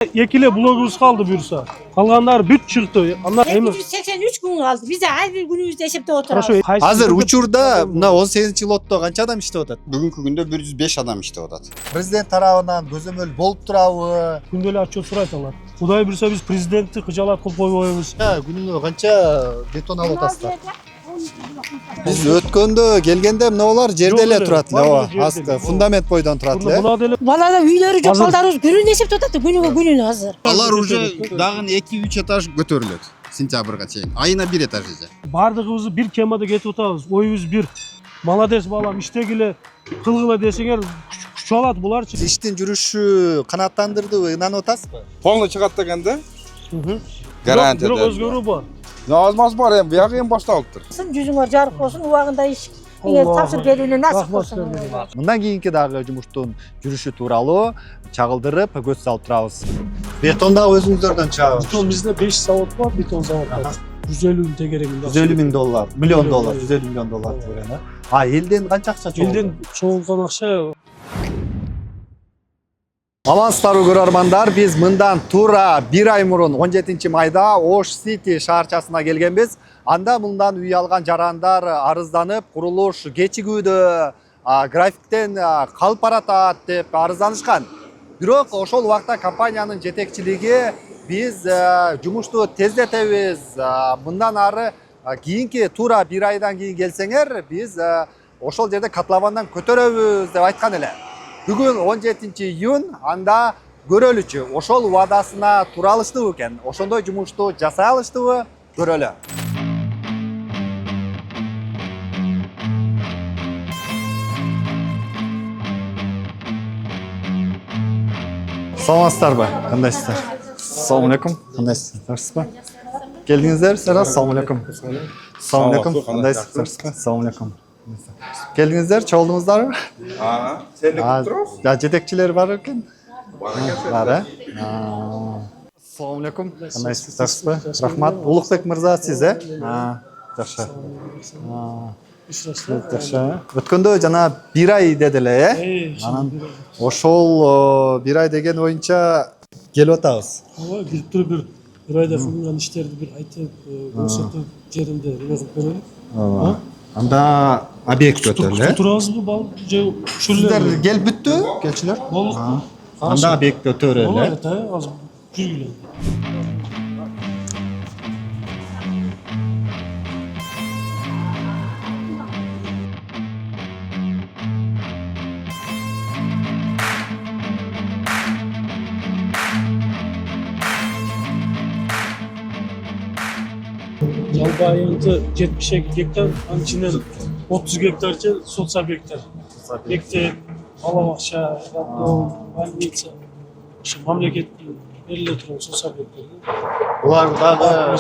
Ekile blogumuz kaldı buyursa. Kalganlar büt çıktı. Onlar 783 gün kaldı. Biz de her bir günümüzde eşepte oturalım. Азыр учурда мына 18-лотто канча адам иштеп атат? Бүгүнкү күндө 105 адам иштеп атат. Президент тарабынан көзөмөл болуп турабы? Күнделе отчет сурайталар. Кудай буйрса биз президентти кыжалат кылып койбойбуз. Күнүнө канча бетон алып атасыздар? Биз өткөндө келгенде мыналар жерде эле турат эле, ооба, асты, фундамент бойдон турат эле. Мына деле Балада үйлөрү жок, балдарыбыз күнүнө эшепте отат, күнүнө азыр. Алар уже дагы 2-3 этаж көтөрүлөт. Сентябрга чейин. Айына 1 этаж эже. бардыгыбызды бир кемада кетип атабыз. Оюбуз бир. Молодец балам, иштегиле, кылгыла десеңер күч алат буларчы. Иштин жүрүшү канааттандырдыбы, ынанып атасызбы? Полный чыгат дегенде гарантия. Бирок өзгөрүү бар. Азмаз бар эми, бияк эми башталыптыр. Жүзүңөр жарык болсун, убагында иш тапшырып берүүнү насып болсун. Мындан кийинки дагы жумуштун жүрүшү тууралуу чагылдырып көз салып турабыз. Бетон дагы өзүңүздөрдөн чыгабы? Бетон бизде 5 завод бар, бетон завод бар. 150 миң тегерегинде. 150 миң доллар, миллион доллар, 150 миллион доллар берген. А элден канча акча чогулду? Элден чогулган акча Амансыздарбы көрөрмандар, биз мындан туура 1 ай мурун 17-майда Ош Сити шаарчасына келгенбиз. Анда мындан үй алган жарандар арызданып, курулуш кечигүүдө, графиктен калып баратат деп арызданышкан. Бирок ошол убакта компаниянын жетекчилиги биз жумушту тездетебиз. Мындан ары кийинки туура 1 айдан кийин келсеңер, биз ошол жерде котловандан көтөрөбүз деп айткан эле. Бүгүн 17-июнь анда көрөлүчү. Ошол убадасына туура алыштыбы экен? Ошондой жумушту жасай алыштыбы? Көрөлү. Саламатсыздарбы? Кандайсыздар? Ассалому алейкум. Кандайсыздар? Келдиңиздер? Ассалому алейкум. Ассалому алейкум. Кандайсыздар? Ассалому алейкум. Келдиңиздер, чогулдуңуздарбы? Сенlik турабыз. Жетекчилер бар экен? Бар, Ассалому алейкум. Кандайсыздар? Рахмат. Улукбек мырза, сиз, Жакшы. Жакшы. Өткөндө жана 1 ай деделе, Анан ошол 1 ай деген боюнча келип атабыз. ооба келип туруп бир айда кылган иштерди бир айтып, көрсөтүп жеринде кылып көрөлү. Анда объект өтөлү. Турабызбы бал же Сиздер келип бүттү, келчилер? Болдук. Анда объект өтөрөлү. Болот, азыр жүргүлө. Жалпы айылды 72 гектар, анын ичинен 30 гектарчы соц объекттер. Мектеп, балабакча, роддом, больница, ошо мамлекеттин бериле турган соц объекттер. Булар дагы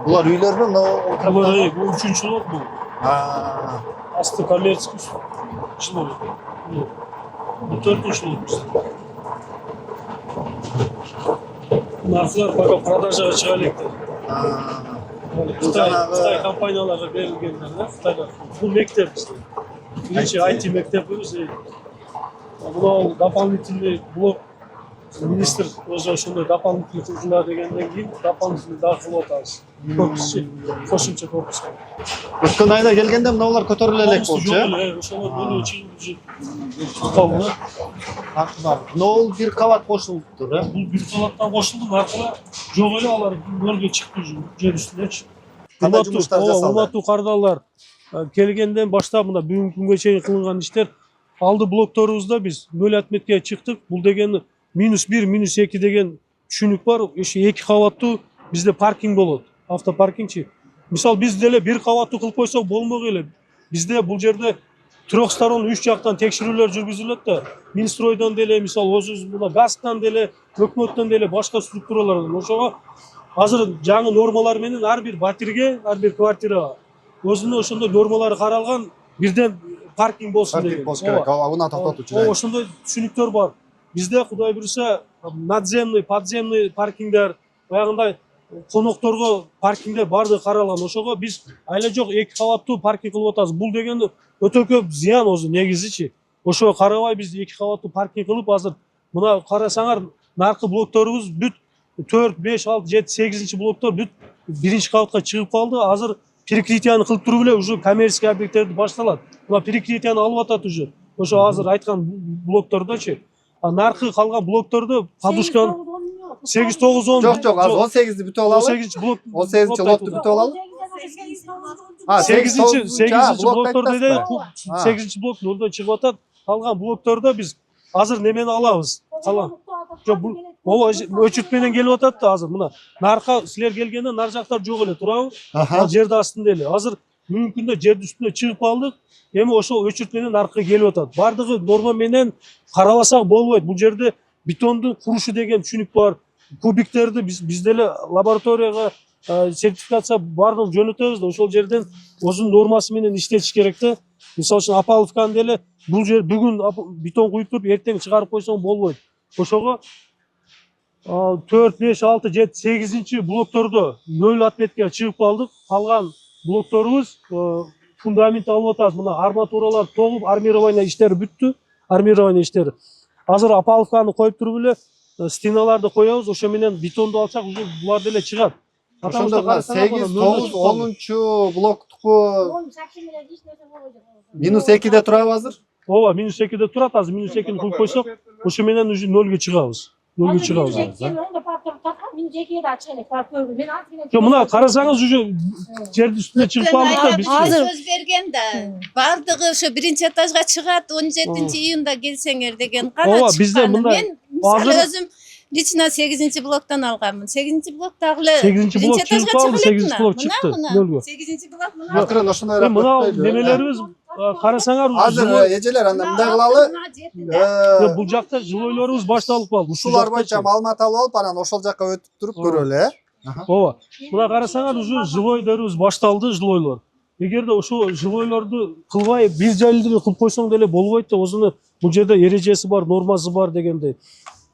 булар үйлөрбү? Булар бул 3-чү лот бул. Асты Асты коммерческий жилой. Бул 4-чү лот. Нархлар пока продажага чыга электир. Кытай компанияларга берилгендер, Кытайга. Бул мектеп бизде. Биринчи IT мектебибиз. Бул дополнительный блок министр өзү ошондой дополнительный кылгыла дегенден кийин дополнительный дагы кылып атабыз. Корпусчу, кошумча корпус. Өткөн айда келгенде мыналар көтөрүлө элек болчу. Ошолор мөөнө чейин калды. Нол бир кабат кошулуптур, Бул бир кабаттан кошулду, аркылы жок эле алар өргө чыкты жер үстүнөчү. Кандай жумуштар жасалды? Урматтуу кардалар, келгенден баштап мына бүгүнкү күнгө чейин кылынган иштер алды блокторубузда биз нөл отметке чыктык. Бул деген -1, -2 деген түшүнүк бар. Ошо 2 кабаттуу бизде паркинг болот. Автопаркингчи. Мисал биз деле 1 кабаттуу кылып койсок болмок эле. Бизде бул жерде трехсторонный 3 жактан текшерүүлөр жүргүзүлөт да. Минстройдон деле, мисал өзүбүз мына газдан деле, өкмөттөн деле башка структуралардан. Ошого азыр жаңы нормалар менен ар бир батирге, ар бир квартирага өзүнүн ошондой нормалары каралган, бирден паркинг болсун деген. Паркинг болсун керек. Абына токтотучу. Ошондой түшүнүктөр бар. Бизде Кудай буйрса надземный, подземный паркингдер, баягындай конокторго паркингдер бардыгы каралган. Ошого биз айла жок 2 кабаттуу паркинг кылып атабыз. Бул деген өтө көп зыян өзү негизичи. Ошого карабай биз 2 кабаттуу паркинг кылып азыр мына карасаңар narkı bloktorubuz büt 4, 5, 6, 7, 8 bloktor büt birinci kavutқа чыгып калды. Азыр перекрытияны кылып туруп эле уже коммерческий объекттерди башталат. Мына перекрытияны алып атат уже. Ошо азыр айткан блоктордочу. Наркы калган блокторду подушканы 8, 9, 10. Жок жок, азыр 18 бүтүп алалы. 18 блок. 18 лотту бүтүп алалы. А, 8 блокторду эле А. 8 блок нолдон чыгып атат. Калган блоктордо биз азыр немени алабыз. Калган. Жок, бул ооба өчүрт менен келип атат да азыр. Мына нарка силер келгенде нар жактар жок эле турабы? Ал жерде астында эле. Азыр бүгүнкү күндө жердин үстүнө чыгып калдык. Эми ошол өчүрт менен наркы келип атат. Бардыгы норма менен карабасак болбойт. Бул жерде бетондун курушу деген түшүнүк бар. Кубиктерди биз деле лабораторияга сертификация бардыгын жөнөтөбүз да ошол жерден өзүнүн нормасы менен иштетиш керек да. Мисалы үчүн Апаловканы деле бул жер бүгүн бетон куюп туруп эртең чыгарып койсоң болбойт. Ошого 4, 5, 6, 7, 8 блоктордо 0 отметке чыгып калдык. Калган блокторубуз фундамент алып атабыз. Мына арматуралар тогуп, армирование иштери бүттү. Армирование иштери. Азыр Апаловканы коюп туруп эле стеналарды коебуз. Ошо менен бетонду алсак уже булар деле чыгат. Ошондо 8, 9, 10 блоктуку -2де турабы азыр? Ооба, -2де турат. Азыр -2ни кылып койсок, ошо менен уже 0ге чыгабыз. 0ге чыгабыз. Жок, мына карасаңыз уже жердин үстүнө чыгып калдык да биз. Сөз берген да. Бардыгы ошо биринчи этажга чыгат 17-июнда келсеңер деген кара. Ооба, бизде мындай Мен мисалы азыр- өзүм лично 8 блоктон алганмын. 8 блоктагы эле 8 блок чыгып калды, 8 блок чыкты. 0ге. 8 блок мына. Акырын ошондой Мына немелерибиз карасаңар Азыр эжелер анда мындай кылалы. бул жакта жылойлорубуз башталып калды. Ушулар боюнча маалымат алып алып, анан ошол жакка өтүп туруп көрөлү, э? Ооба. Мына карасаңар уже жылойлорубуз башталды, жылойлор. Эгерде ошо жылойлорду кылбай бир жайлы кылып койсоң деле болбойт да, өзүнүн бул жерде эрежеси бар, нормасы бар дегендей.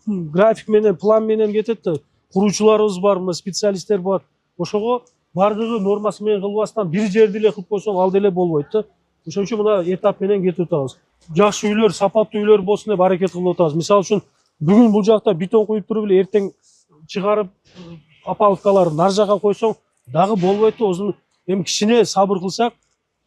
График менен, план менен кетет да. Куруучуларыбыз бар, мына специалисттер бар. Ошого бардыгы нормасы менен кылбастан бир жерди эле кылып койсоң ал деле болбойт да. Ошон үчүн мына этап менен кетип атабыз. Жакшы үйлөр, сапаттуу үйлөр болсун деп аракет кылып атабыз. Мисалы үчүн бүгүн бул жакта бетон куюп туруп эле эртең чыгарып Апаловкаларды нар жака койсоң дагы болбойт да. Өзүн эми кичине сабыр кылсак,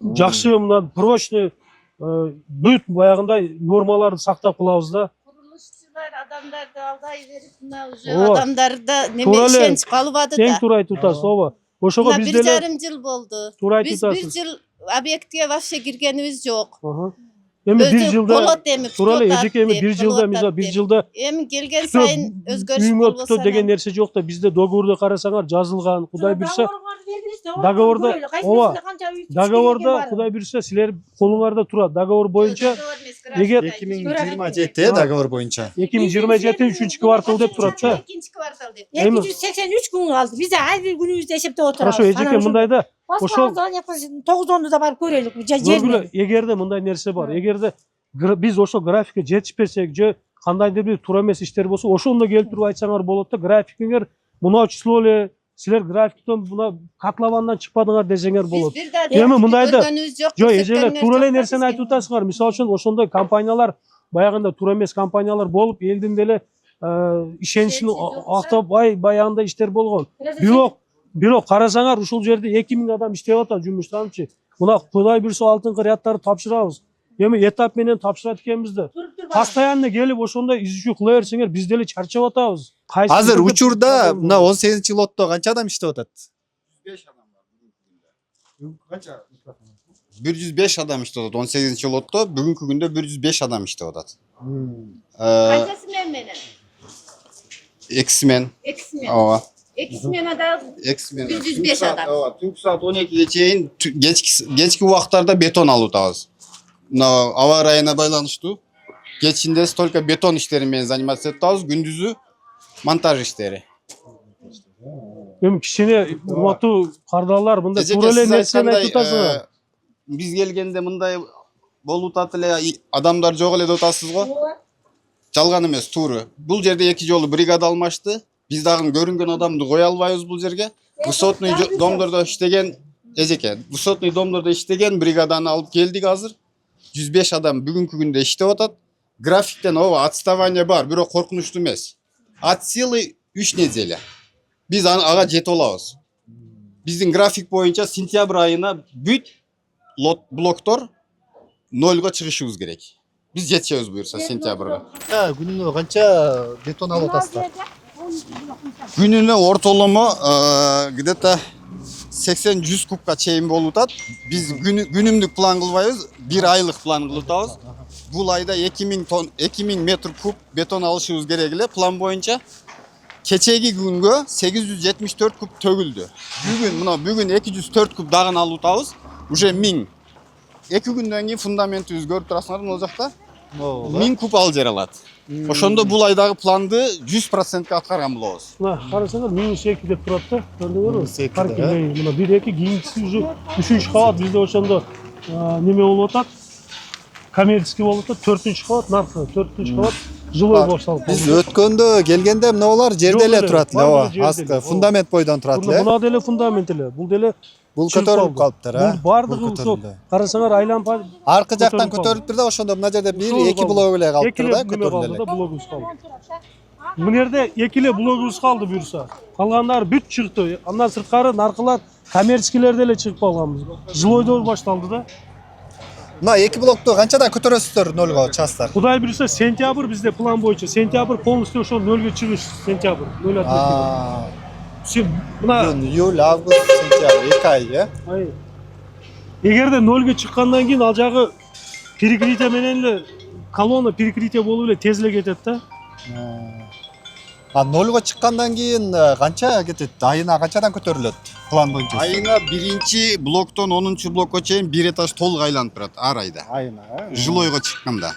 жакшы мына прочный бүт баягындай нормаларды сактап кылабыз да. Курулушчулар адамдарды алдай берип мына уже Ооба. адамдарда Туура неме эле. ишенич калбады Тең да. туура айтып атасыз, ооба. Ошого Мына биз бир деле жарым жыл болду. туура айтып Биз бир атасыз. жыл объектке вообще киргенибиз жок. Эми бир Өзү жылда болот эми. туура эле бүтүп эжеке эми атат бир деп, жылда болот мисалы атат бир деп. жылда Эми келген сайын өзгөрүш үймө болбосо бүтөт деген нерсе жок да. Бизде договорду карасаңар жазылган, Кудай буйрса договорда ооба. Договорда Кудай буйрса силер колуңарда турат. Договор боюнча эгер 2027 договор боюнча. 2027 3 квартал деп турат да. Экинчи квартал деп. 283 күн калды. Биз ай бир күнүбүздү эсептеп отурабыз. Хорошо, эжеке мындайда ошол 9-10 да барып көрөлүк. көргүлө, эгерде мындай нерсе бар. Эгерде биз ошол графикке жетишпесек же кандайдыр бир туура эмес иштер болсо, ошондо келип туруп айтсаңар болот да. Графикиңер мына число эле, силер графиктен мына котловандан чыкпадыңар десеңер болот. Эми мындайда жок, эжелер туура эле нерсени айтып атасыңар. Мисалы үчүн ошондой компаниялар баягында туура эмес компаниялар болуп, элдин деле ишеничин актап баягында иштер болгон. Бирок карасаңар ушул жерде 2000 адам иштеп атат жумуштанчы. Мына Кудай буйрса алтынкы рядтарды тапшырабыз. Эми этап менен тапшырат экенбиз да. Постоянно келип ошондой изчүү кыла берсеңер биз деле чарчап атабыз. Азыр учурда мына 18 лотто канча адам иштеп атат? 105 адам бар бүгүнкү күндө. Канча? 105 адам иштеп атат. 18 лотто бүгүнкү күндө 105 адам иштеп атат. Канчасы менен? Эксмен. Эксмен. Ооба. Эксмен адам Эксмен. 105 адам. Ооба, түнкү саат 12ге чейин кечки убактарда бетон алып атабыз. Мына аба ырайына байланыштуу. Кечинде только бетон иштери менен заниматься этип атабыз, күндүзү монтаж иштери. Эми кичине урматтуу кардарлар мындай туура эле нерсени айтып атасыңар. Биз келгенде мындай болуп атат эле, адамдар жок эле деп атасыз го. Жалган эмес, туура. Бул жерде 2 жолу бригада алмашты. Биз дагы көрүнгөн адамды кое албайбыз бул жерге. Высотный домдордо иштеген эжеке, высотный домдордо иштеген бригаданы алып келдик азыр. 105 адам бүгүнкү күндө иштеп атат. Графиктен ооба отставание бар, бирок коркунучтуу эмес. от силы 3 неделя. Biz ага жете алабыз. Биздин график боюнча сентябрь айына бүт блоктор 0га чыгышыбыз керек. Биз жетишебиз буюрса сентябрга. Күнүнө канча бетон алып атасыздар? Gününe ortalama где-то 80-100 kubka çeyim bolup atat. Biz günümlük plan kılbayız, bir aylık plan kılıp atабыз. Bu ayda 2000 metr kub beton alışımız gerekli plan boyunca. Keçegi günge 874 kub tögüldü. Bugün 204 kub dağın alıp atабыз. Уже 1000. 2 günden keyin fundamentimiz görüp turasыңар мына жакта. 1000 kub al жер алат. Ошондо бул айдагы планды 100% аткарган болобуз. Мына карасаңар -2 деп турат да. Көрдүңөрбү? -2, Паркингдеги мына 1-2 кийинкиси уже 3-үнчү кабат бизде ошондо неме болуп атат. Коммерческий болуп атат. 4-кабат наркы, 4-кабат жилой башталып. Биз өткөндө келгенде мыналар жерде эле турат эле, ооба, асты фундамент бойдон турат эле. Мына деле фундамент эле. Бул деле Бул көтөрүлүп калыптыр, Бул бардыгы ошо карасаңар айланып аркы жактан көтөрүлүптүр да, ошондо мына жерде 1-2 блок эле калыптыр да, көтөрүлүп эле. блогубуз калды. Мына жерде 2 эле блогубуз калды буюрса. Калгандары бүт чыкты. Андан сырткары наркылар коммерческилерде эле чыгып калганбыз. Жилойдо башталды да. Мына 2 блокту канчадан көтөрөсүздөр 0га частар? Кудай буюрса сентябрь бизде план боюнча. Сентябрь полностью ошо 0га чыгыш сентябрь. 0 отметка. Мына июль, август, сентябрь 2 ай, э? Эгерде 0га чыккандан кийин ал жагы перекрытие менен эле колонна перекрытие болуп эле тез эле кетет да. 0га чыккандан кийин канча кетет? Айына канчадан көтөрүлөт план боюнча? Айына 1-чи блоктон 10-чу блокко чейин 1 этаж толук айланып турат ар айда. Айына, Жилойго чыкканда.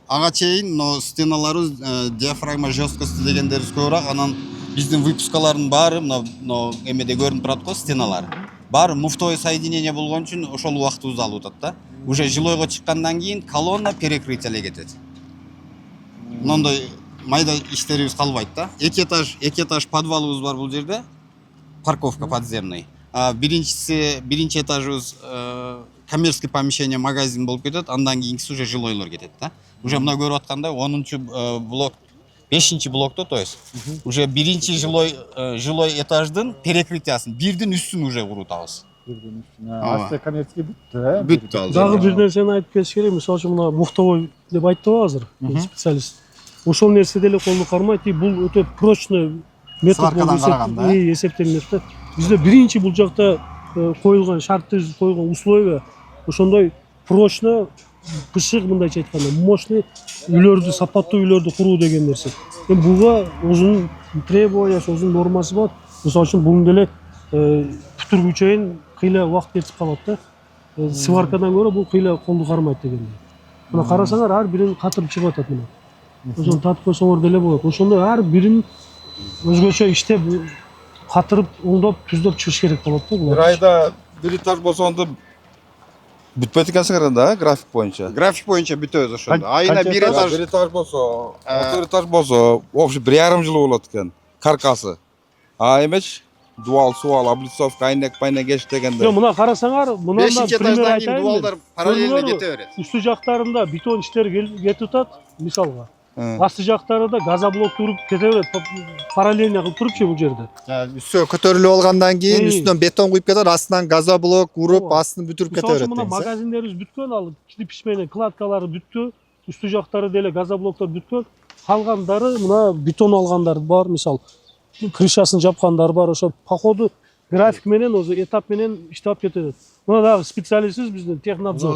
Ага чейин но стеналарыбыз диафрагма жесткости дегендерибиз көбүрөөк, анан биздин выпускалардын баары мына эмеде көрүнүп турат го стеналар. Баары муфтовый соединение болгон үчүн ошол убактыбызды алып атат да. Уже жилойго чыккандан кийин колонна перекрытие эле кетет. Мындай майда иштерибиз калбайт да. 2 этаж подвалыбыз бар бул жерде. Парковка подземный. Биринчи этажыбыз коммерческий помещение, магазин болуп кетет. Андан кийинкиси уже жилойлор кетет да. Уже мына көрүп аткандай 10-чу блок 5-чи блокто, то есть уже 1-чи жилой этаждын перекрытиясын, бирдин үстүн уже курутабыз. Асты коммерческий бүттү, Бүттү ал. Дагы бир нерсени айтып кетиш керек. Мисалы үчүн мына муфтовой деп айтты азыр специалист. Ошол нерсе деле колду кармайт. Бул өтө прочный метод болуп эсептелинет да. Бизде биринчи бул жакта коюлган шартты койгон условия ошондой прочный, пышык мындайча айтканда, мощный үйлөрдү, сапаттуу үйлөрдү куруу деген нерсе. Эми буга өзүнүн требованиясы, өзүнүн нормасы бар. Мисалы үчүн буну деле бүтүргүү чейин кыйла убакыт кетип калат да. Сваркадан көрө бул кыйла колду кармайт дегендей. Мына карасаңар ар бирин катырып чыгып атат мына. Ошону татып койсоңор деле болот. Ошондой ар бирин өзгөчө иштеп катырып, оңдоп, түздөп чыгыш керек болот да булар. Bir ayda bir этаж болсо онда бүтпөйт экенсиңер да, график боюнча. График боюнча бүтөбүз ошондо. Айына 1 этаж. Bir этаж болсо, 4 этаж болсо, вообще 1,5 жыл болот экен каркасы. Эмеч дуал, суал, облицовка, айнек, пайнек еш дегенде. Жок, мына карасаңар, мындан 5-чи пример этаждан кийин айтайын. дуалдар параллельно кете берет. Үстү жактарында бетон иштер кетип атат, мисалга. Асты жактарында газоблок туруп кете берет, параллельно кылып турупчу бул жерде. Үстү көтөрүлүп алгандан кийин үстүнөн бетон куюп кетет, астынан газоблок уруп, астын бүтүрүп кете берет. Мына магазиндерибиз бүткөн, ал кирпич менен кладкалары бүттү, үстү жактары деле газоблоктор бүткөн. Калгандары мына бетон алгандар бар, мисал крышасын жапкандар бар, ошо походу график менен, өзү этап менен иштеп кетет. Мына дагы специалистибиз биздин технадзор.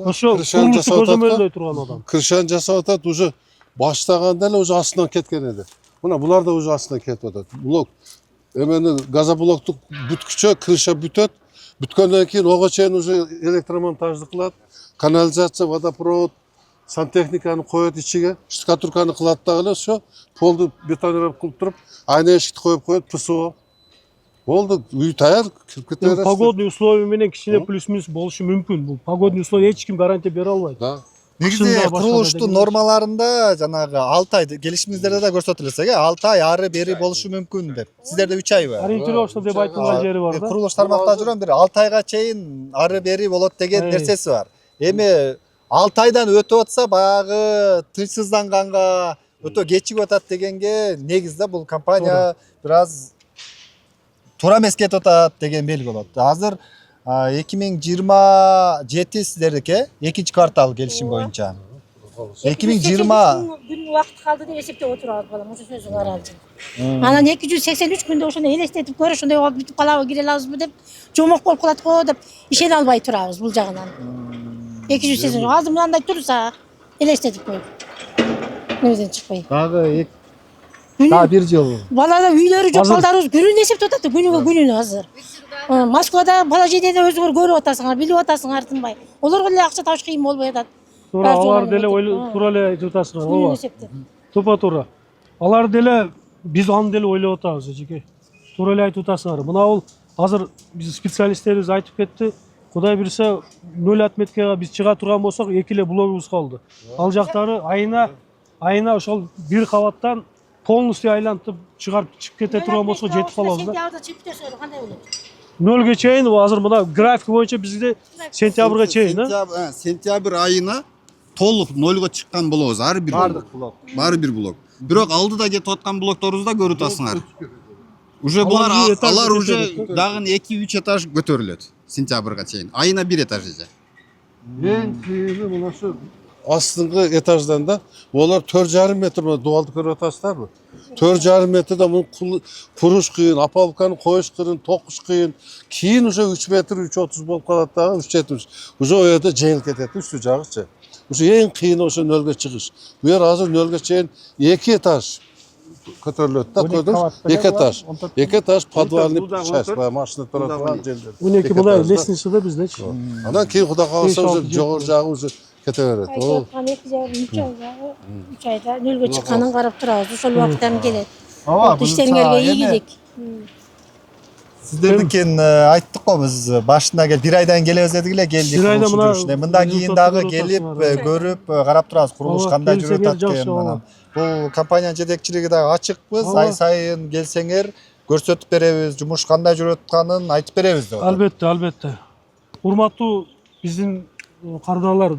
Ошо курулушту көзөмөлдөй турган адам. Крышаны жасап атат, уже баштаганда эле уже астынан кеткен эди. Мына булар да уже астынан кетип атат. Блок эмени газоблокту бүткүчө крыша бүтөт. Бүткөндөн кийин ого чейин уже электромонтажды кылат. Канализация, водопровод, сантехниканы коет ичиге, штукатурканы кылат дагы эле, всё. Полду бетонировать кылып туруп, айна эшикти коюп коет, ПСО. Болду, үй таяр, кирип кете бересиз. Погодный условия менен кичине плюс-минус болушу мүмкүн. Бул погодный условия эч ким гарантия бере албайт. Да. Негизи курулуштун нормаларында жанагы 6 ай келишимиздерде да көрсөтүлөсө, 6 ай ары бери болушу мүмкүн деп. Сиздерде 3 ай бар. Ориентировочно деп айтылган жери бар да. Курулуш тармакта жүрөм, бир 6 айга чейин ары бери болот деген нерсеси бар. Эми 6 айдан өтүп атса, баягы тынчсызданганга, өтө кечигип атат дегенге негизде бул компания бир аз туура эмес кетип атат деген белги болот. Азыр 2027 сиздердики экинчи квартал келишим боюнча. 2020 күн убакыт калды деп эсептеп отурабыз балам, ошо сөзүң аралчы. Анан 283 күндө ошондой элестетип көрүп, ошондой болуп бүтүп калабы, кире алабызбы деп жомок болуп калат го деп ишене албай турабыз бул жагынан. 280 алдымандай турса элестетип коюп. Өзүн чыкпай. дагы бир жыл. Балада үйлөрү жок, балдарыбыз күнүн эсептеп атат, күнүнө азыр. Москвада бала жедеде өзүңөр көрүп атасыңар, билип атасыңар тынбай. Олорго деле акча табыш кыйын болбой атат. Туура, алар деле туура эле айтып атасыңар, ооба. Тупа-туура. Алар деле биз аны деле ойлоп атабыз, эжеке. Туура эле айтып атасыңар. Мына бул азыр биз специалисттерибиз айтып кетти. Кудай буйрса 0 отметкага биз чыга турган болсок, 2 эле блогубуз калды. Ал жактары айына ошол бир кабаттан полностью айлантып чыгарып кете турган болсо жетип калабыз да. Сентябрда чыгып кетсе кандай болот? 0ге чейин азыр мына график боюнча бизде сентябрга чейин, Сентябрь айына толук 0га чыккан болобуз ар бир блок. Баары бир блок. Бирок алдыда кетип аткан блокторубузда көрүп атасыңар. Уже булар алар уже дагы 2-3 этаж көтөрүлөт сентябрга чейин. Айына 1 этаж эже. Эң кыйыны мына ошо астыңкы этаждан да олар 4,5 метр дуалды көрүп атасыздарбы? 4,5 метрде муну куруш кыйын, опалубканы коюш кыйын, токуш кыйын. Кийин уже 3 метр 3,30 болуп калат дагы 3,70. Уже о жерде жеңил кетет үстү жагычы. Уже эң кыйыны ошо 0ге чыгыш. Бу жер азыр 0ге чейин 2 этаж көтөрүлөт да, көрдүңүз? 2 этаж. 2 этаж подвальный часть, машина тура турган жерлер. 12 мына лестница да биздечи. Анан кийин Кудай кааласа уже жогору жагы уже кете берет. Ол 3 айда 0ге чыкканын карап турабыз. Ошол убакыттан келет. Ооба, иштериңерге ийгилик. Сиздердикин айттык го биз башында бир айдан келебиз дедик эле, келдик. Бир айда мына мындан кийин дагы келип, көрүп, карап турабыз курулуш кандай жүрүп атат экен. Бул компания жетекчилиги дагы ачыкпыз, ай сайын келсеңер көрсөтүп беребиз, жумуш кандай жүрүп атканын айтып беребиз деп. Албетте, албетте. Урматтуу биздин кардарлар,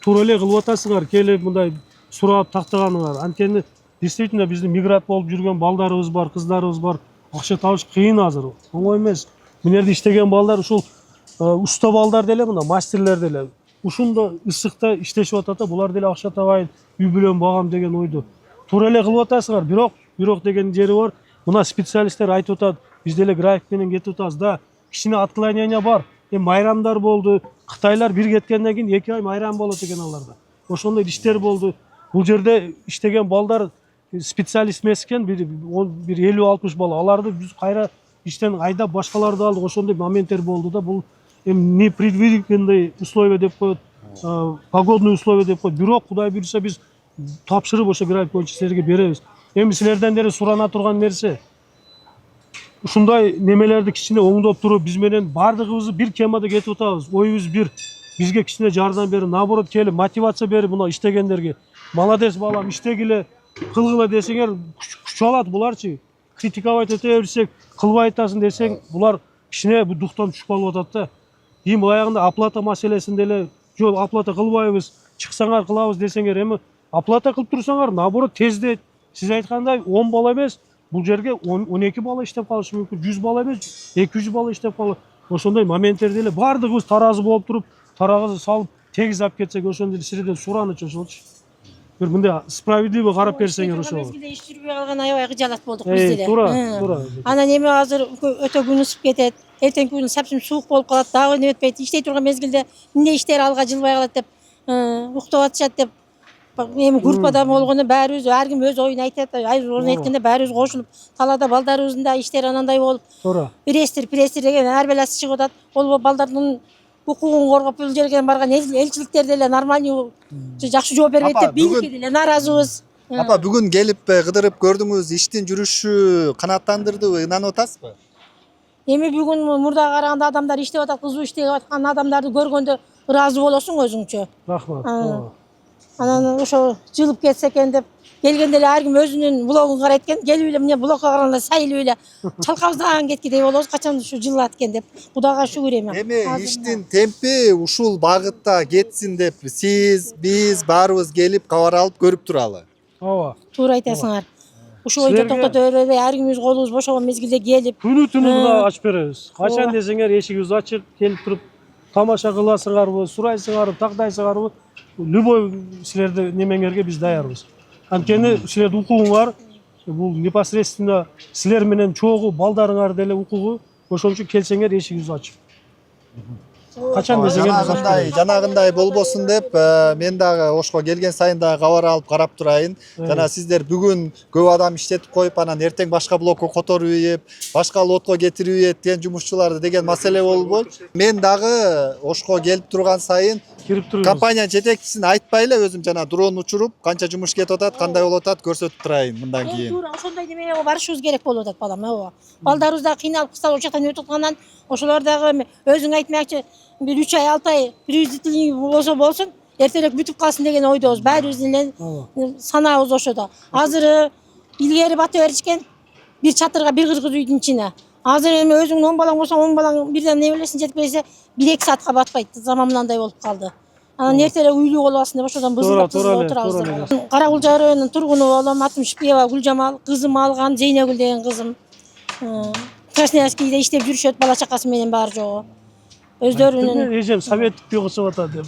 туура эле кылып атасыңар, келип мындай сурап тактаганыңар. Анткени действительно биздин мигрант болуп жүргөн балдарыбыз бар, кыздарыбыз бар. Акча табыш кыйын азыр. Оңой эмес. Мына жерде иштеген балдар ушул уста балдар деле, мына мастерлер деле. Ушунда ысыкта иштешип атат да, булар деле акча табайын, үй бүлөм багам деген ойду. Туура эле кылып атасыңар, бирок деген жери бар. Мына специалисттер айтып атат, биз деле график менен кетип атабыз да. Кичине отклонение бар. Майрамдар болду. Кытайлар бир кеткенден кийин 2 ай майрам болот экен аларда. Ошондой иштер болду. Бул жерде иштеген балдар специалист эмес экен, бир 50-60 бала. Аларды биз кайра иштен айдап башкаларды алдык. Ошондой моменттер болду да. Бул непредвиденный условия деп коет, погодный условия деп коет. Бирок Кудай буйрса биз тапшырып ошо график боюнча силерге беребиз. Эми силерден деле сурана турган нерсе, ушундай немелерди кичине оңдоп туруп, биз менен бардыгыбызды бир кемада кетип атабыз. Оюбуз бир. Бизге кичине жардам берип, наоборот келип мотивация берип, мына иштегендерге молодец балам, иштегиле, кылгыла десеңер күч алат буларчы. Критиковать эте берсек, кылбай атасың десең, булар кичине бу дуктан түшүп калып атат да. Эми аягында оплата маселесинде эле, жок оплата кылбайбыз, чыксаңар кылабыз десеңер, эми оплата кылып турсаңар, наоборот тездет. Сиз айткандай 10 бала эмес, бул жерге 12 бала иштеп калышы мүмкүн, 100 бала эмес, 200 бала иштеп калат. Ошондой моменттерде эле бардыгыбыз таразы болуп туруп, тарагызды салып тегиз алып кетсек, ошондой силерден суранычы ошолчу. Бир мындай справедливо карап берсеңер ошол. Мезгилде иш жүрбөй калган аябай кыжалат болдук биз деле. Туура. Анан эми азыр өтө күн ысып кетет. Эртеңки күнү сапсым суук болуп калат, дагы не өтпөйт. Иштей турган мезгилде эмне иштер алга жылбай калат деп, уктап атышат деп. Эми группада болгону баарыбыз ар ким өз оюн айтат. Орун айтканда баарыбыз кошулуп, талаада балдарыбыздын да иштери анандай болуп, Туура. престир деген ар беласы чыгып атат. Ол балдардын укугун коргоп бул жерге барган элчиликтер деле нормальный жакшы жооп бербейт деп бийликке деле нааразыбыз. Апа, бүгүн келип кыдырып көрдүңүз, иштин жүрүшү канааттандырдыбы, ынанып атасызбы? Эми бүгүн мурдага караганда адамдар иштеп атат, кызуу иштеп аткан адамдарды көргөндө ыраазы болосуң өзүңчө. Рахмат. Анан ошо жылып кетсе экен деп келгенде эле ар ким өзүнүн блогун карайт экен. Келип эле эмне блогко караганда сайылып эле чалкабыздан кеткидей болобуз, качан ушу жылат экен деп. Кудайга шүгүр эми. Эми иштин темпи ушул багытта кетсин деп сиз, биз баарыбыз келип кабар алып көрүп туралы. ооба. Туура айтасыңар. Ушул ойдо Силерге- токтото бербей ар күнүбүз колубуз бошогон мезгилде келип, Күнү-түнү Ы. мына ачып беребиз. Качан Ооба. десеңер эшигибиз ачык, келип туруп тамаша кыласыңарбы, сурайсыңарбы, тагдайсыңарбы, любой силерди немеңерге биз даярбыз. Анткени силердин укугуңар бул непосредственно силер менен чогуу балдарыңар деле укугу, ошон үчүн келсеңер эшигибиз ачык. Качан десеңер биз ачып беребиз. жанагындай болбосун деп мен дагы Ошко келген сайын дагы кабар алып карап турайын. Жана сиздер бүгүн көп адам иштетип коюп, анан эртең башка блокко которуп ийип, башка лотко кетирип ийет деген жумушчуларды деген маселе болбойт. Мен дагы Ошко келип турган сайын Кирип туруп. компания жетекчисине айтпай эле өзүм жана дрон учуруп, канча жумуш кетип атат, кандай болуп атат көрсөтүп турайын мындан кийин. туура ошондой немеге барышыбыз керек болуп атат балам, ооба. Балдарыбыз дагы кыйналып кыстап ошол жактан өтүп аткандан, ошолор дагы өзүң айтмакчы, бир 3 ай 6 ай приблизительный болсо болсун, эртерээк бүтүп калсын деген ойдобуз. Баарыбыздын эле санаабыз ошодо. Азыр илгери батып беришкен бир чатырга бир кыргыз үйдүн ичине. Азыр эми өзүң 10 балаң болсо 10 балаң бирден не билесиң жетип келсе 1-2 саатка батпайт. Заман мындай болуп калды. Анан эртерээк үйлүү болбасын деп ошодон бызылдап туура эле, отурабыз. туура эле. Карагулжа районунун тургуну болом. Атым Шпиева Гүлжамал, кызым алган Зейнегүл деген кызым. Красноярскийде иштеп жүрүшөт, бала чакасы менен баары жогу. Өздөрүнүн Эжем советтикке окшоп атат деп.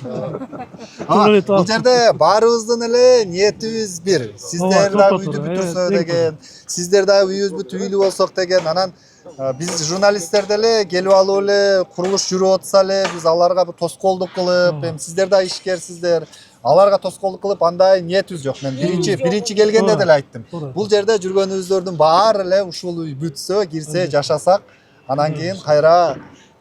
Бул жерде баарыбыздын эле ниетибиз бир. Сиздер Ооба, дагы топо үйдү туура, бүтүрсө эң деген, сиздер дагы үйүбүз бүтүп болсок деген. Анан биз журналисттер деле келип алып эле курулуш жүрүп атса эле биз аларга бир тоскоолдук кылып, эми сиздер да ишкерсиздер. Аларга тоскоолдук кылып андай ниетибиз жок. Мен биринчи келгенде деле айттым. Туура. Бул жерде жүргөнүбүздөрдүн баары эле ушул үй бүтсө, кирсе, жашасак, анан кийин кайра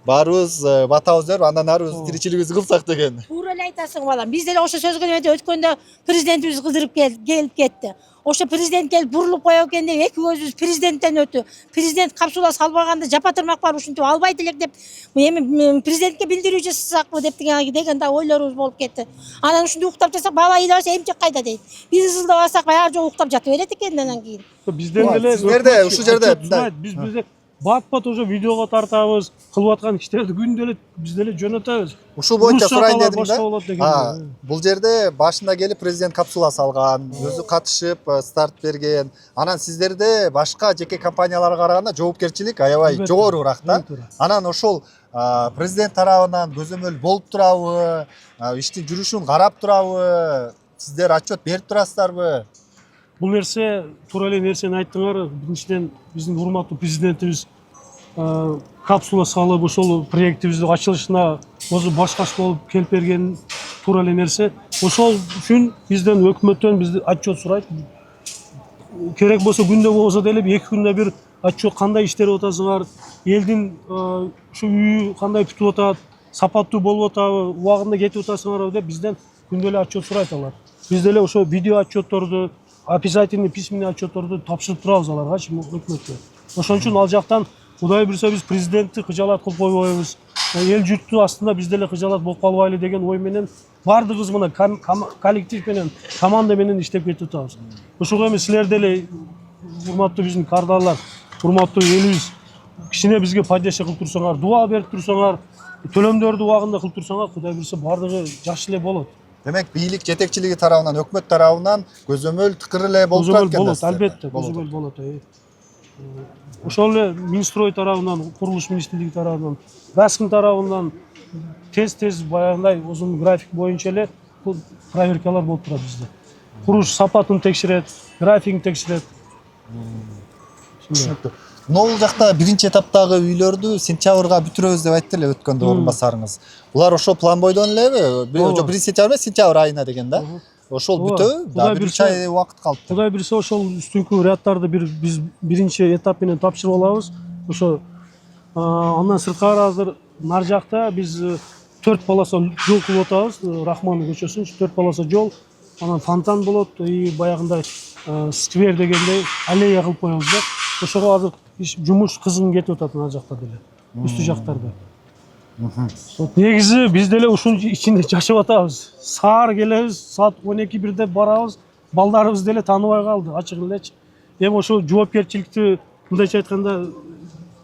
баарыбыз батабыз деп, андан ары өз тиричилигибизди кылсак деген. туура эле айтасың балам. Биз деле ошо сөзгө өткөндө президентибиз кыдырып келип кетти. Ошо президент келип бурулуп коет экен деп эки көзүбүз президенттен өтү. Президент капсула салбаганды жапа тырмак бар ушинтип албайт элек деп эми президентке билдирүү жасасакпы деп деген да ойлорубуз болуп кетти. Анан ушинтип уктап жатсак бала ыйлабаса эмчек кайда дейт. Биз ызылдабасак баягы жок уктап жата берет экен анан кийин. Бизден деле Сиздерде ушул жерде биз бизде бат уже видеого тартабыз, кылып аткан иштерди күндө эле биз деле жөнөтөбүз. Ушул боюнча сурайын дедим башка болот да. деген. Бул жерде башында келип президент капсула салган, өзү катышып старт берген. Анан сиздерде башка жеке компанияларга караганда жоопкерчилик аябай Албетте, жогорураак да. туура. Анан ошол президент тарабынан көзөмөл болуп турабы, иштин жүрүшүн карап турабы, сиздер отчет берип турасыздарбы? Бул нерсе туура эле нерсени айттыңар. Биринчиден биздин урматтуу президентибиз капсула салып ошол проектибиздин ачылышына өзү баш болуп келип берген туура эле нерсе. Ошол үчүн бизден өкмөттөн бизди отчет сурайт. Керек болсо күндө болсо деле 2 күндө бир отчет кандай иштеп атасыңар, элдин ушу үйү кандай бүтүп атат, сапаттуу болуп атабы, убагында кетип атасыңарбы деп бизден күндө эле отчет сурайт алар. Биз деле ошо видео отчетторду, обязательный письменный отчетторду тапшырып турабыз аларга өкмөткө. Ошон үчүн ал жактан Кудай буйрса биз президентти кыжаалат кылып койбойбуз. Эл журтту астында биз деле кыжаалат болуп калбайлы деген ой менен бардыгыбыз мына коллектив менен, команда менен иштеп кетип атабыз. Ошого эми силер деле урматтуу биздин кардарлар, урматтуу элибиз кичине бизге поддержка кылып турсаңар, дуа берип турсаңар, төлөмдөрдү убагында кылып турсаңар, Кудай буйрса бардыгы жакшы эле болот. Демек бийлик жетекчилиги тарабынан, өкмөт тарабынан көзөмөл тыкыр эле болуп турат экен. Болот, албетте, көзөмөл болот. Ошол эле Минстрой тарабынан, курулуш министрлиги тарабынан, Баскин тарабынан тез баягындай узун график боюнча эле бул проверкалар болуп турат бизде. Курулуш сапатын текшерет, графигин текшерет. Түшүнүктүү. Бул жакта биринчи этаптагы үйлөрдү сентябрга бүтүрөбүз деп айтты эле өткөндө орунбасарыңыз. Булар ошо план бойдон элеби? Жок, 1 сентябрь айына деген да? Ошол бүтөбү? Да, 1 ай убакыт калыптыр. Кудай буйрса ошол үстүнкү ряддарды биз биринчи этап менен тапшырып алабыз. Ошо андан сырткары азыр нар жакта биз 4 полоса жол кылып атабыз. Рахманов көчөсүн 4 полоса жол. Анан фонтан болот, баягындай сквер дегендей аллея кылып коебуз да. Ошого азыр жумуш кызгын кетип атат ана жакта деле. Үстү жактарда. Негизи биз деле ушунун ичинде жашап атабыз. Саар келебиз, саат 12-1де барабыз. Балдарыбыз деле тааныбай калды, ачык элечи. Эми ошо жоопкерчиликти мындайча айтканда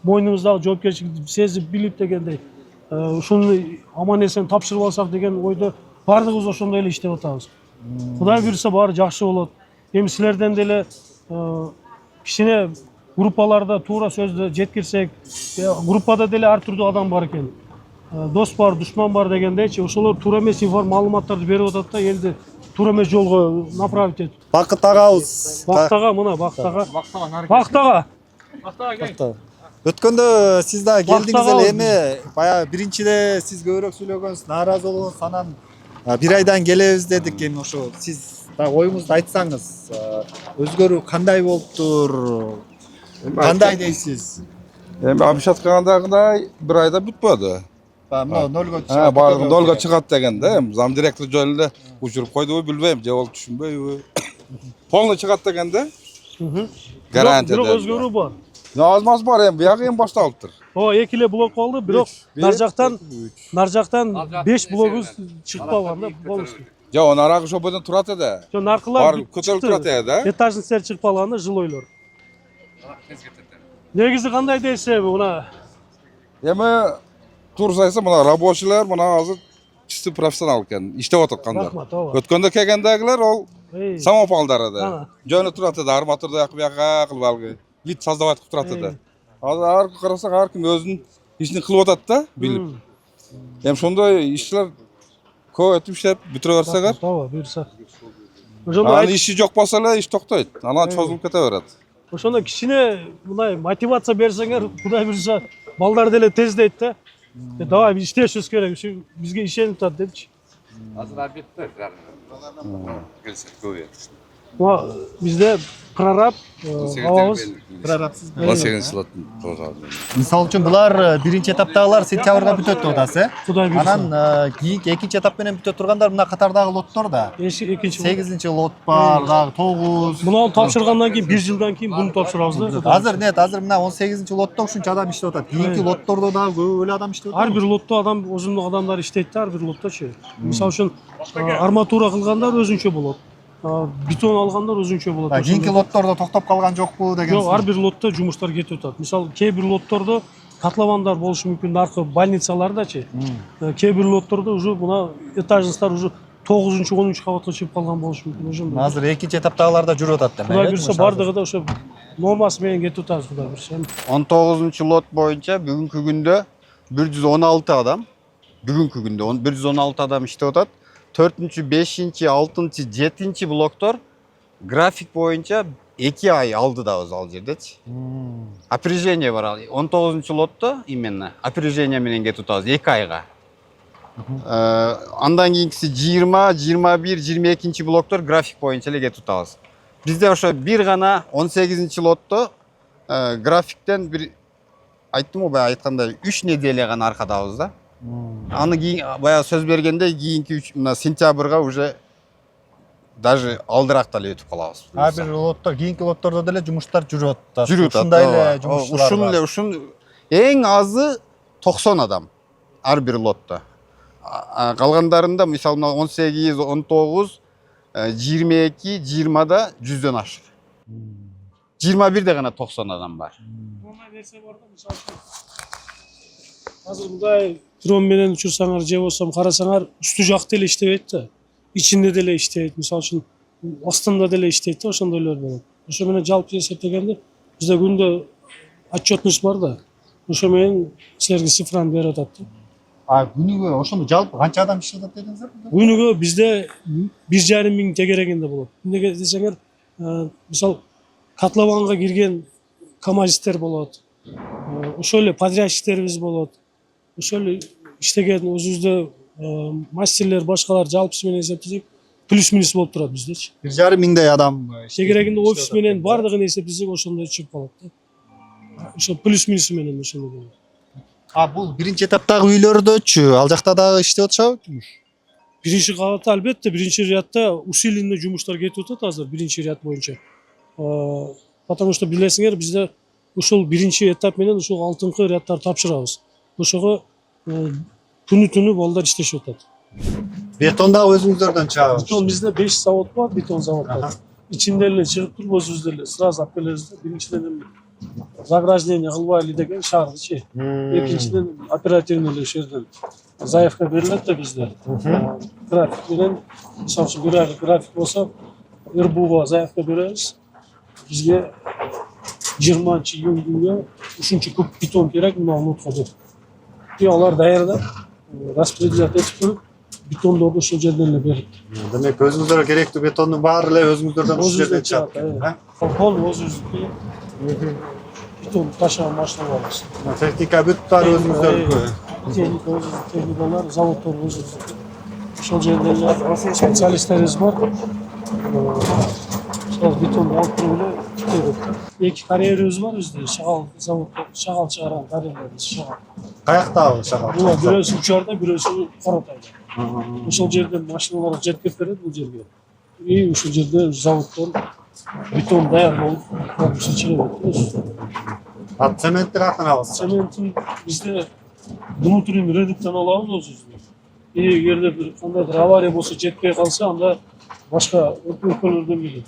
мойнубуздагы жоопкерчиликти сезип билип дегендей ушуну аман эсен тапшырып алсак деген ойдо бардыгыбыз ошондой эле иштеп атабыз. Кудай буйрса баары жакшы болот. эми силерден деле кичине группаларда туура сөздү жеткирсек, группада деле ар түрдүү адам бар экен. Дос бар, душман бар дегендейчи, ошолор туура эмес маалыматтарды берип атат да элди туура эмес жолго направить этип. Бакыт агабыз. Бакыт ага, мына Бакыт ага. Бакыт ага. Өткөндө сиз да келдиңиз эле, Бактагы эми баягы биринчиде сиз көбүрөөк сүйлөгөнсүз, нааразы болгонсуз, анан бир айдан келебиз дедик. Эми ошо сиз да оюңузду айтсаңыз, өзгөрүү кандай болуптур? Кандай дейсиз? Эми алып аткандагыдай бир айда бүтпөдү. Мына нөлгө Баары нолго чыгат дегенде, зам директор жолу эле учуруп койдубу билбейм, же ол түшүнбөйбү. Полный чыгат дегенде. Гарантия. Бирок өзгөрүү бар. Азмаз бар эми, биягы эми башталыптыр. Ооба, 2 эле блок калды, бирок нар жактан 5 блогубуз чыкпаган да, полностью. Жо, нарагы ошо бойдон турат эде. Жо, наркылар Бар көтөрүлүп турат эде да. Этажный чыкпаган да, жилойлор. Негизи кандай дейсиз мына? Эми турсайса мына рабочийлер мына азыр чисто профессионал экен, иштеп отургандар. Рахмат, ооба. Өткөндө келгендегилер ол самопалдар эде. Ана. Жөнү турат эде, арматурда жакы бияка кылып алгы. Вид создавать кылып турат эде. Азыр ар карасак ар ким өзүнүн ишин кылып атат да, билип. Эми ошондой ишчилер көп өтүп иштеп бүтүрө берсеңер, Ооба, буюрса. анын иши жок болсо эле иш токтойт. Анан чозулуп кете берет. Ошондо кичине мындай мотивация берсеңер, Кудай буюрса, балдар деле тездейт да. Давай иштешибиз керек, бизге ишенип атат депчи. Азыр объекттер келсе көбөйөт. Бизде прораб абабыз прорабсыз. 18 слот кылган. Мисалы үчүн булар биринчи этаптагылар сентябрга бүтөт деп атасыз, Кудай буюрса. Анан кийинки экинчи этап менен бүтө тургандар мына катардагы лоттор да. Экинчи 8 лот бар, дагы 9. Мунун тапшыргандан кийин 1 жылдан кийин буну тапшырабыз да. Азыр мына 18 лотто ушунча адам иштеп атат. Кийинки лоттордо дагы көп эле адам иштеп атат. Ар бир лотто адам озундук адамдар иштейт да, ар бир лотточу. Мисалы үчүн арматура кылгандар өзүнчө болот. Бетон алгандар өзүнчө болот. Кийинки лоттордо токтоп калган жокпу деген. Жок, ар бир лотто жумуштар кетип атат. Мисалы, кээ бир лоттордо котловандар болушу мүмкүн, наркы больницалардачы. Кээ бир лоттордо уже мына этаждыктар уже 9-10 кабатка чыгып калган болушу мүмкүн. Ошондой. Азыр экинчи этаптагылар жүрүп атат да. Кудай буюрса бардыгы да ошо нормасы менен кетип атабыз, Кудай буюрса. 19-лот боюнча бүгүнкү күндө 116 адам. Бүгүнкү күндө 116 адам иштеп атат. 4-5, 6, 7 блоктор график боюнча 2 ай алды да ал жердечи. Опережение бар. 19-лотто именно опережение менен кетип атабыз 2 айга. Андан кийинкиси 20, 21, 22 блоктор график боюнча эле кетип атабыз. Бизде ошо бир гана 18-лотто графиктен бир айттым го баягы айткандай 3 неделя гана аркадабыз да. Аны кийин баягы сөз бергенде кийинки мына сентябрга уже даже алдырак эле өтүп калабыз. Ар бир лоттор, кийинки лоттордо деле жумуштар жүрүп атат. Ушундай эле жумушчулар бар. Ушун эң азы 90 адам ар бир лотто. Калгандарында мисалы 18, 19, 22, 20да 100дөн ашык. 21де гана 90 адам бар. Ондай нерсе бар да, мисалы үчүн. Азыр мындай дрон менен учурсаңар же болсо карасаңар, үстү жакта эле иштебейт да. Ичинде деле иштейт, мисалы үчүн астында деле иштейт да, ошондойлор болот. Ошо менен жалпы эсептегенде бизде күндө отчетность бар да. Ошо менен силерге цифраны берип атат да. Күнүгө ошондо жалпы канча адам иштеп атат дедиңиздер? Күнүгө бизде 1,5 миң тегерегинде болот. Эмнеге десеңер, мисалы котлованга кирген камазистер болот. Ошол эле подрядчиктерибиз болот. Ошол эле иштеген өзүбүздө мастерлер, башкалар жалпысы менен эсептесек плюс-минус болуп турат биздечи. 1,5 миңдей адам. Тегерегинде офис менен бардыгын эсептесек ошондой чыгып калат да. Ошо плюс-минус менен ошондой болот. Бул биринчи этаптагы үйлөрдөчү, ал жакта дагы иштеп атышабы? Биринчи кабатта албетте биринчи рядда усиленный жумуштар кетип атат азыр биринчи ряд боюнча. Потому что билесиңер, бизде ушул биринчи этап менен ушул алтынкы рядтарды тапшырабыз. Ошого күнү-түнү балдар иштешип атат. Бетон дагы өзүңүздөрдөн чыгабы? Бетон бизде 5 завод бар, бетон завод бар. Ичинде эле чыгып туруп өзүбүз эле сразу алып келебиз да. Биринчиден заграждение кылбайлы деген шартчы. Экинчиден оперативный эле ошол жерден заявка берилет да бизде. График менен, мисалы үчүн график болсо РБУга заявка беребиз. Бизге 20-июнь күнгө ушунча көп бетон керек мына лотко деп. Алар даярдап распределять этип туруп бетондорду ошол жерден эле берет. Демек өзүңүздөргө керектүү бетондун баары эле өзүңүздөрдөн ушул жерден чыгат. Пол өзүбүздүкү. Бетон ташыган машиналар бар. Техника бүт баары өзүңүздөрдүкү. Техникалар, заводдор өзүбүздүкү. Ошол жерде эле специалисттерибиз бар. Ошол бетонду алып туруп эле тиктерет. Эки карьерибиз бар бизде, шагал заводдо шагал чыгарган карьерлерибиз шагал. Каякта ал шагал? Бирөөсү учарда, бирөөсү Коротайда. Ошол жерден машиналар жеткирип берет бул жерге. И ушул жерде заводдон бетон даяр болуп чыгып. А цементти каяктан аласыз? Цементин бизде внутренний редуктан алабыз өзүбүз. Эгерде бир кандайдыр авария болсо жетпей калса, анда башка өлкөлөрдөн келет.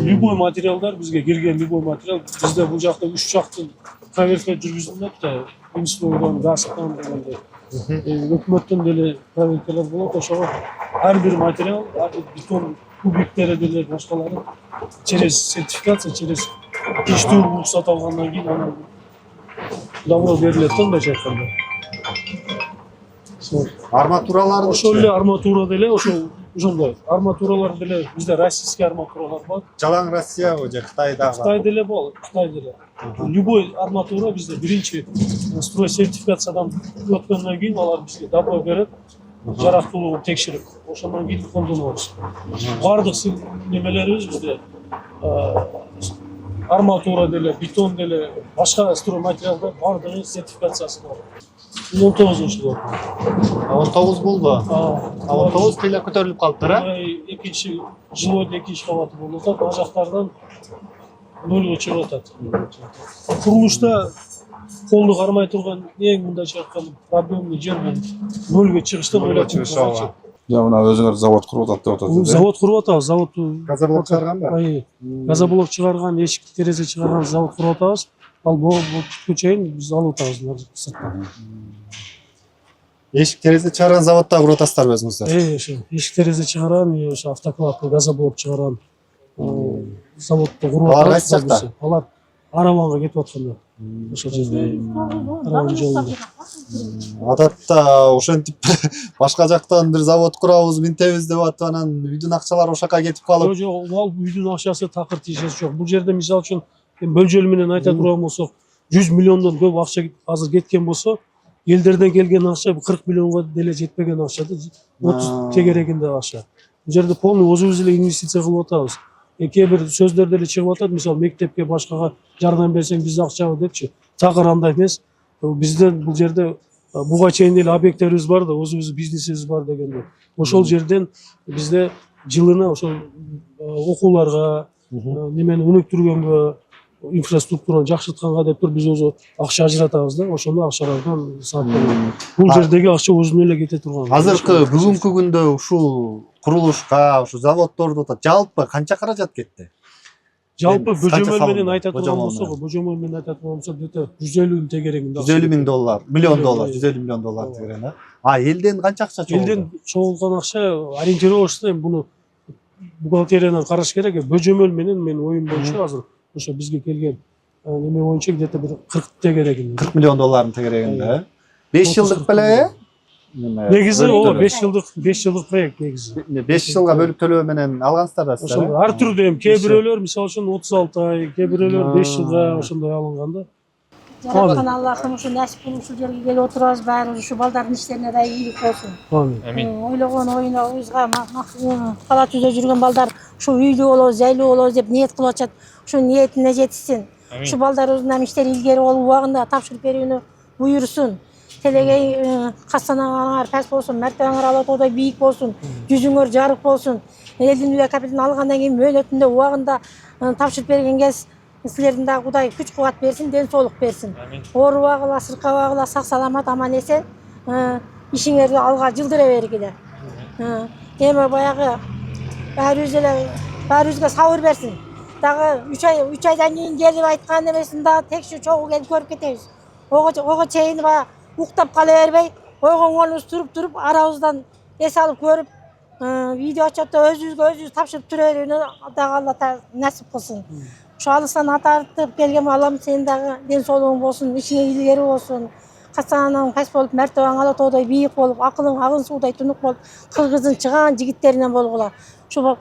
Любой материалдар бизге кирген, любой материал бизде бул жакта 3 жактын проверка жүргүзүлөт да, инструктан, газдан дегенде. Өкмөттөн деле проверкалар болот, ошого ар бир материал, бетон кубиктери деле башкалары через сертификация, через иштөө уруксат алгандан кийин анан добро берилет да мындайча айтканда. Арматуралар Ошол эле арматура деле ошондой. Арматуралар деле бизде российский арматуралар бар. жалаң Россиябы же Кытайдагы? Кытай деле бар, Кытай деле. Любой арматура бизде биринчи строй сертификациядан өткөндөн кийин алар бизге добро берет. Жарактуулугун текшерип, ошондон кийин колдонобуз. Бардык немелерибиз бизде арматура деле, бетон деле, башка строй материалдар бардыгы сертификациясы бар. 19 жыл. 19 болду. 19 тиле көтөрүлүп калыптыр, а? Экинчи жылойдун экинчи кабаты болуп атат, ал жактардан нөлгө чыгып атат. Курулушта колду кармай турган эң мындайча айтканда проблемный жер бул нөлгө чыгыштан ойлоп чыгыш. Мына өзүңөр завод куруп атат деп атасыз. Завод куруп атабыз, заводду Газоблок чыгарганбы? Газоблок чыгарган, эшик терезе чыгарган завод куруп атабыз. Ал бүткүнчө чейин биз алып атабыз сырттан. Эшик терезе чыгарган заводда куруп атасыздарбы өзүңүздөр? Ошо эшик терезе чыгарган, ошо автоклав, газоблок чыгарган заводду куруп Алар атабыз. кайсы жакта? Алар Араванга кетип атканда. Ошол жерде Араван жолунда. Адатта ошентип башка жактан бир завод курабыз, минтебиз деп атып анан үйдүн акчалары ошол жака кетип калып. Жок, ал үйдүн акчасы такыр тиешеси жок. Бул жерде мисалы үчүн мөлчөлү менен айта турган болсок, 100 миллиондон көп акча азыр кеткен болсо, элдерден келген акча 40 миллионго деле жетпеген акча да, 30 тегерегинде акча. Бул жерде полный өзүбүз эле инвестиция кылып атабыз. Кээ бир сөздөр деле чыгып атат, мисалы мектепке башкага жардам берсең биз акчабы депчи. Такыр андай эмес. Бизден бул жерде буга чейин эле объекттерибиз бар да, өзүбүздүн бизнесибиз бар дегенде. Ошол жерден бизде жылына ошол окууларга, немени өнүктүргөнгө, инфраструктураны жакшыртканга деп туруп биз өзү акча ажыратабыз да, ошондо акчалардан саат беребиз. Бул жердеги акча өзүнө эле кете турган. Азыркы бүгүнкү күндө ушул курулушка, ушу заводдорду жалпы канча каражат кетти? Жалпы бөжөмөл менен айта турган болсок, бөжөмөл менен айта турган болсок, где-то 150 тегерегинде. 150 миң доллар, миллион доллар, 150 миллион доллар тегерен, а? Элден канча акча чогулду? Элден чогулган акча ориентировочно буну бухгалтериядан караш керек. Бөжөмөл менен мен оюм боюнча азыр ошо бизге келген неме боюнча где-то бир 40 тегерегинде. 40 миллион доллардын тегерегинде. 5 жылдык беле? Негизи ооба 5 жылдык проект негизи. 5 жылга бөлүп төлөө менен алгансыздар да силер. Ошондой ар түрдүү эми кээ бирөөлөр мисалы үчүн 36 ай, кээ бирөөлөр 5 жылга ошондой алынган да. Жараткан Аллахым ушу насип кылып ушул жерге келип отурабыз, баары ушу балдардын иштерине да ийгилик болсун. Амин. Ойлогон оюнубузга кала түзө жүргөн балдар ушу үйлүү болобуз, жайлуу болобуз деп ниет кылып атышат. Ушу ниетине жетишсин. Ушу балдарыбыздын иштери илгери болуп убагында тапшырып берүүнү буйрусун. Телегей кастанаңар пас болсун, мартабаңар алатоодай бийик болсун, жүзүңөр жарык болсун. Элдин үйгө капиталын алгандан кийин мөөнөтүндө убагында тапшырып берген кез силердин да Кудай күч кубат берсин, ден соолук берсин. Оорубагыла, сыркабагыла, сак саламат аман эсен ишиңерди алга жылдыра бергиле. Эми баягы баарыбызга сабыр берсин. Дагы 3 айдан кийин келип айткан эмесин дагы текшүү чогуу келип көрүп кетебиз. Ого чейин уктап кала бербей, ойгоңолубуз туруп арабыздан эс алып көрүп, видео açат да өзүбүзгө тапшырып жүрөрүнү дагы Алла насип кылсын. Ошо алыстан атартып келген балам, сен дагы ден соолугуң болсун, ишиңе илгери болсун. Качан кайсы болуп, мәртебең ала тоодой бийик болуп, акылың агын суудай тунук болуп, кыргыздын чыгаан жигиттеринен болгула. Ошо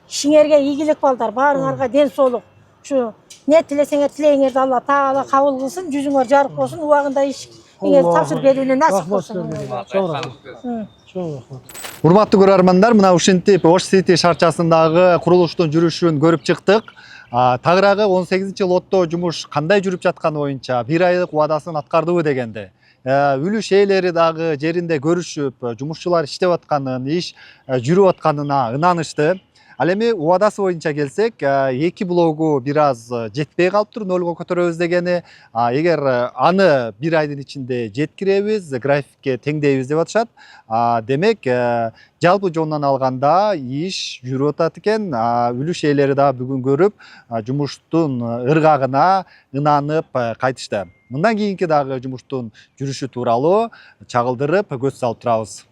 ишиңерге ийгилик балдар, баарыңарга ден соолук. Ушу не тилесеңер тилегиңерди Алла Таала кабыл кылсын, жүзүңөр жарык болсун, убагында ишиңерди тапшырып берүүнү насип кылсын. Чоң рахмат. Чоң рахмат. Урматтуу көрөрмандар, мына ушинтип Ош Сити шаарчасындагы курулуштун жүрүшүн көрүп чыктык. Тагыраагы 18 лотто жумуш кандай жүрүп жатканы боюнча 1 айлык убадасын аткардыбы дегенде, үлүш ээлери дагы жеринде көрүшүп, жумушчулар иштеп атканын, иш жүрүп атканына ынанышты. Ал эми убадасы боюнча келсек, 2 блогу бир аз жетпей калыптыр, нолго көтөрөбүз дегени. Эгер аны 1 айдын ичинде жеткиребиз, графикке теңдейбиз деп атышат. Демек, жалпы жонунан алганда иш жүрүп атат экен. Үлүш ээлери да бүгүн көрүп, жумуштун ыргагына ынанып кайтышты. Мындан кийинки дагы жумуштун жүрүшү тууралуу чагылдырып көз салып турабыз.